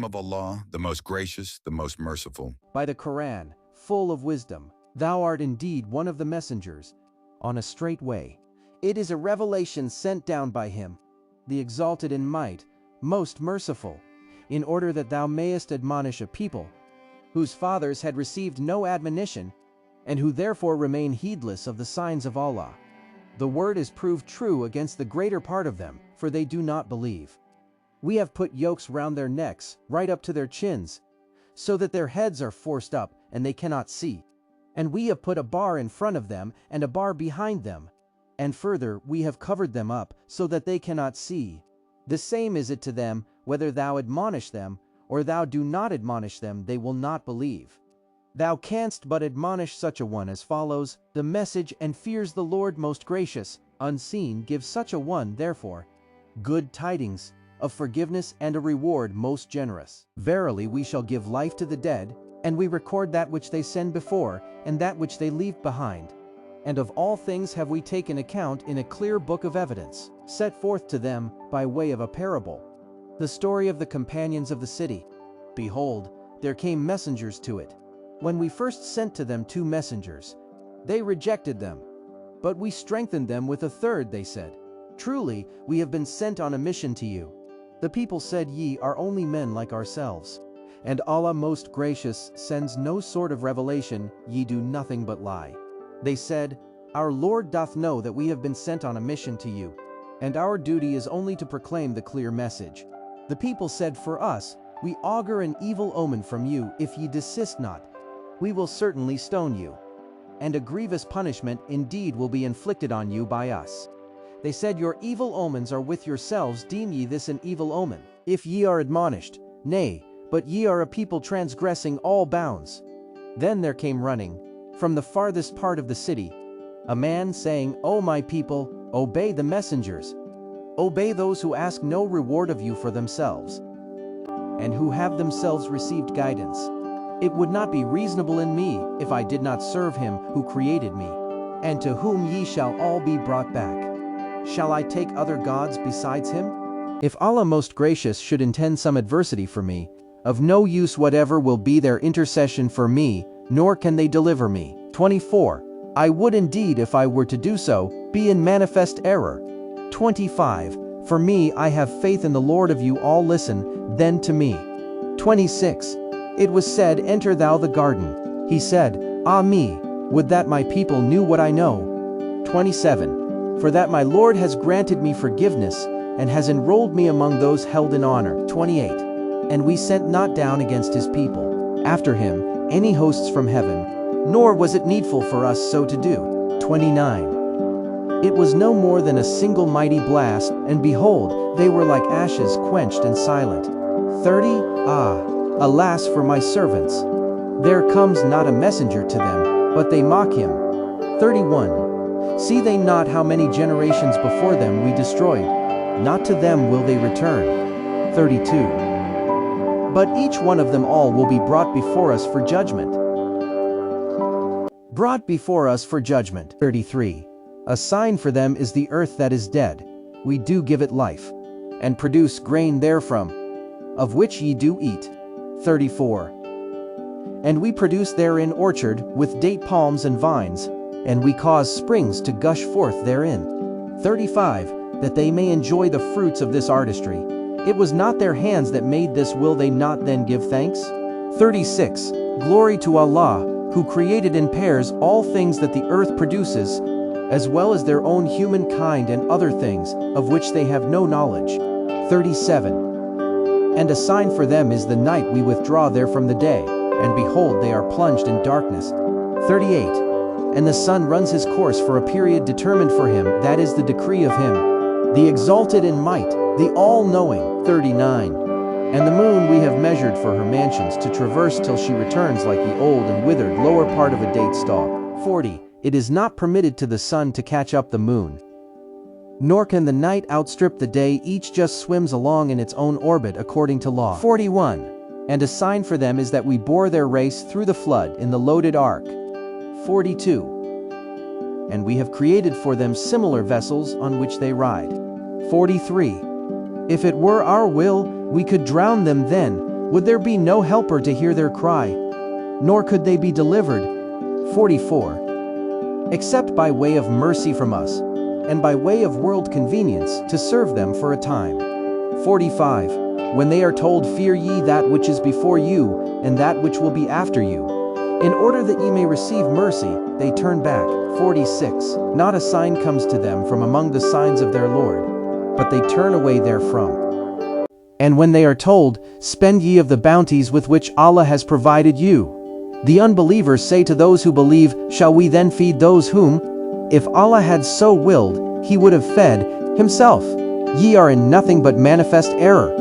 name of Allah, the most gracious, the most merciful. By the Quran, full of wisdom, thou art indeed one of the messengers, on a straight way. It is a revelation sent down by him, the exalted in might, most merciful, in order that thou mayest admonish a people, whose fathers had received no admonition, and who therefore remain heedless of the signs of Allah. The word is proved true against the greater part of them, for they do not believe. We have put yokes round their necks, right up to their chins, so that their heads are forced up, and they cannot see. And we have put a bar in front of them, and a bar behind them. And further, we have covered them up, so that they cannot see. The same is it to them, whether thou admonish them, or thou do not admonish them, they will not believe. Thou canst but admonish such a one as follows, the message and fears the Lord most gracious, unseen give such a one therefore good tidings of forgiveness and a reward most generous. Verily we shall give life to the dead, and we record that which they send before, and that which they leave behind. And of all things have we taken account in a clear book of evidence, set forth to them by way of a parable. The story of the companions of the city. Behold, there came messengers to it. When we first sent to them 2 messengers, they rejected them. But we strengthened them with a third, they said, truly, we have been sent on a mission to you. The people said, ye are only men like ourselves. And Allah most gracious sends no sort of revelation, ye do nothing but lie. They said, our Lord doth know that we have been sent on a mission to you, and our duty is only to proclaim the clear message. The people said, for us, we augur an evil omen from you, if ye desist not. We will certainly stone you, and a grievous punishment indeed will be inflicted on you by us. They said, your evil omens are with yourselves, deem ye this an evil omen? If ye are admonished, nay, but ye are a people transgressing all bounds. Then there came running, from the farthest part of the city, a man saying, O my people, obey the messengers. Obey those who ask no reward of you for themselves, and who have themselves received guidance. It would not be reasonable in me, if I did not serve him who created me, and to whom ye shall all be brought back. Shall I take other gods besides him? If Allah most gracious should intend some adversity for me, of no use whatever will be their intercession for me, nor can they deliver me. 24. I would indeed, if I were to do so, be in manifest error. 25. For me, I have faith in the Lord of you all, listen, then to me. 26. It was said, enter thou the garden. He said, ah me, would that my people knew what I know. 27. For that my Lord has granted me forgiveness, and has enrolled me among those held in honor. 28. And we sent not down against his people, after him, any hosts from heaven, nor was it needful for us so to do. 29. It was no more than a single mighty blast, and behold, they were like ashes quenched and silent. 30. Ah, alas for my servants! There comes not a messenger to them, but they mock him. 31. See they not how many generations before them we destroyed? Not to them will they return. 32. But each one of them all will be brought before us for judgment. Brought before us for judgment. 33. A sign for them is the earth that is dead. We do give it life, and produce grain therefrom, of which ye do eat. 34. And we produce therein orchard, with date palms and vines, and we cause springs to gush forth therein. 35. That they may enjoy the fruits of this artistry. It was not their hands that made this, will they not then give thanks? 36. Glory to Allah, who created in pairs all things that the earth produces, as well as their own humankind and other things, of which they have no knowledge. 37. And a sign for them is the night we withdraw there from the day, and behold they are plunged in darkness. 38. And the sun runs his course for a period determined for him, that is the decree of him, the exalted in might, the all-knowing. 39. And the moon we have measured for her mansions to traverse till she returns like the old and withered lower part of a date stalk. 40. It is not permitted to the sun to catch up the moon, nor can the night outstrip the day, each just swims along in its own orbit according to law. 41. And a sign for them is that we bore their race through the flood in the loaded ark. 42. And we have created for them similar vessels on which they ride. 43. If it were our will, we could drown them then, would there be no helper to hear their cry, nor could they be delivered. 44. Except by way of mercy from us, and by way of world convenience to serve them for a time. 45. When they are told, fear ye that which is before you, and that which will be after you, in order that ye may receive mercy, they turn back. 46. Not a sign comes to them from among the signs of their Lord, but they turn away therefrom. And when they are told, spend ye of the bounties with which Allah has provided you, the unbelievers say to those who believe, shall we then feed those whom, if Allah had so willed, He would have fed Himself? Ye are in nothing but manifest error.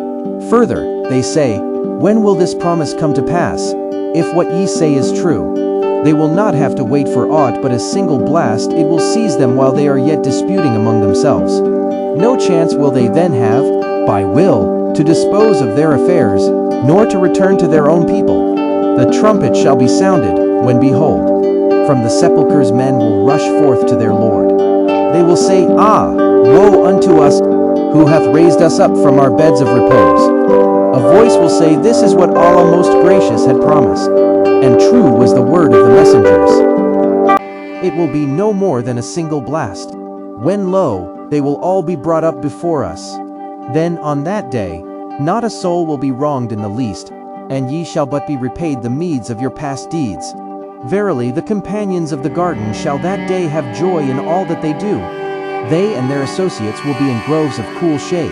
Further, they say, when will this promise come to pass? If what ye say is true, they will not have to wait for aught but a single blast. It will seize them while they are yet disputing among themselves. No chance will they then have, by will, to dispose of their affairs, nor to return to their own people. The trumpet shall be sounded, when behold, from the sepulchres men will rush forth to their Lord. They will say, ah, woe unto us, who hath raised us up from our beds of repose. A voice will say, this is what Allah most gracious had promised, and true was the word of the messengers. It will be no more than a single blast, when lo, they will all be brought up before us. Then on that day, not a soul will be wronged in the least, and ye shall but be repaid the meeds of your past deeds. Verily the companions of the garden shall that day have joy in all that they do. They and their associates will be in groves of cool shade,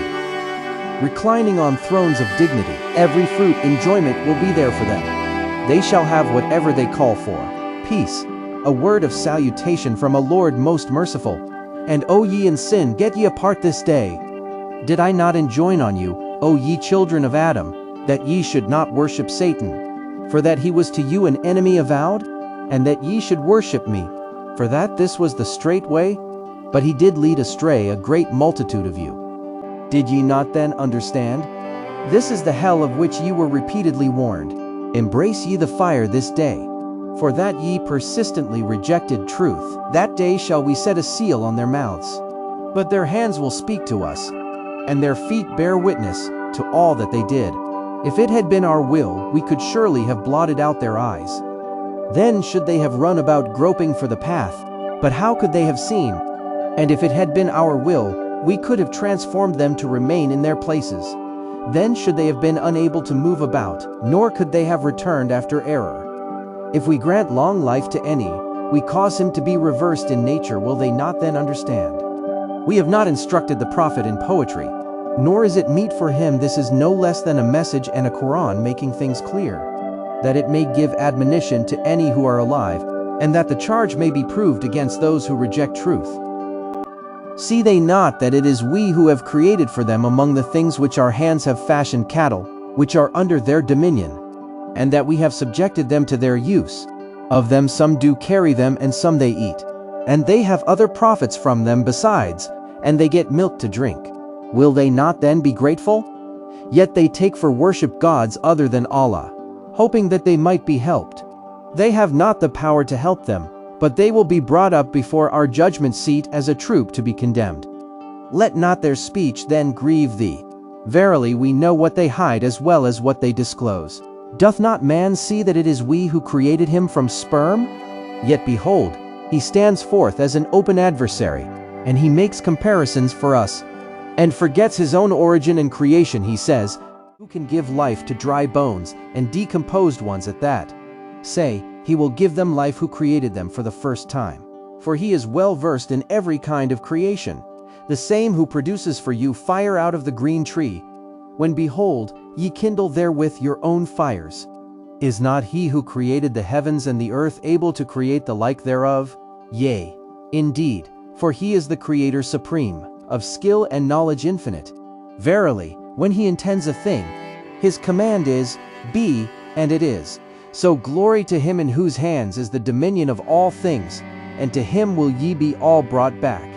reclining on thrones of dignity. Every fruit enjoyment will be there for them. They shall have whatever they call for. Peace, a word of salutation from a Lord most merciful. And O ye in sin, get ye apart this day. Did I not enjoin on you, O ye children of Adam, that ye should not worship Satan, for that he was to you an enemy avowed, and that ye should worship me, for that this was the straight way? But he did lead astray a great multitude of you. Did ye not then understand? This is the hell of which ye were repeatedly warned. Embrace ye the fire this day, for that ye persistently rejected truth. That day shall we set a seal on their mouths, but their hands will speak to us, and their feet bear witness to all that they did. If it had been our will, we could surely have blotted out their eyes. Then should they have run about groping for the path, but how could they have seen? And if it had been our will, we could have transformed them to remain in their places. Then should they have been unable to move about, nor could they have returned after error. If we grant long life to any, we cause him to be reversed in nature, will they not then understand? We have not instructed the prophet in poetry, nor is it meet for him. This is no less than a message and a Quran making things clear, that it may give admonition to any who are alive, and that the charge may be proved against those who reject truth. See they not that it is we who have created for them among the things which our hands have fashioned cattle, which are under their dominion, and that we have subjected them to their use. Of them some do carry them, and some they eat, and they have other profits from them besides, and they get milk to drink. Will they not then be grateful? Yet they take for worship gods other than Allah, hoping that they might be helped. They have not the power to help them, but they will be brought up before our judgment seat as a troop to be condemned. Let not their speech then grieve thee. Verily we know what they hide as well as what they disclose. Doth not man see that it is we who created him from sperm? Yet behold, he stands forth as an open adversary, and he makes comparisons for us, and forgets his own origin and creation. He says, who can give life to dry bones, and decomposed ones at that? Say, he will give them life who created them for the first time. For he is well versed in every kind of creation. The same who produces for you fire out of the green tree, when behold, ye kindle therewith your own fires. Is not he who created the heavens and the earth able to create the like thereof? Yea, indeed, for he is the Creator supreme, of skill and knowledge infinite. Verily, when he intends a thing, his command is, be, and it is. So glory to him in whose hands is the dominion of all things, and to him will ye be all brought back.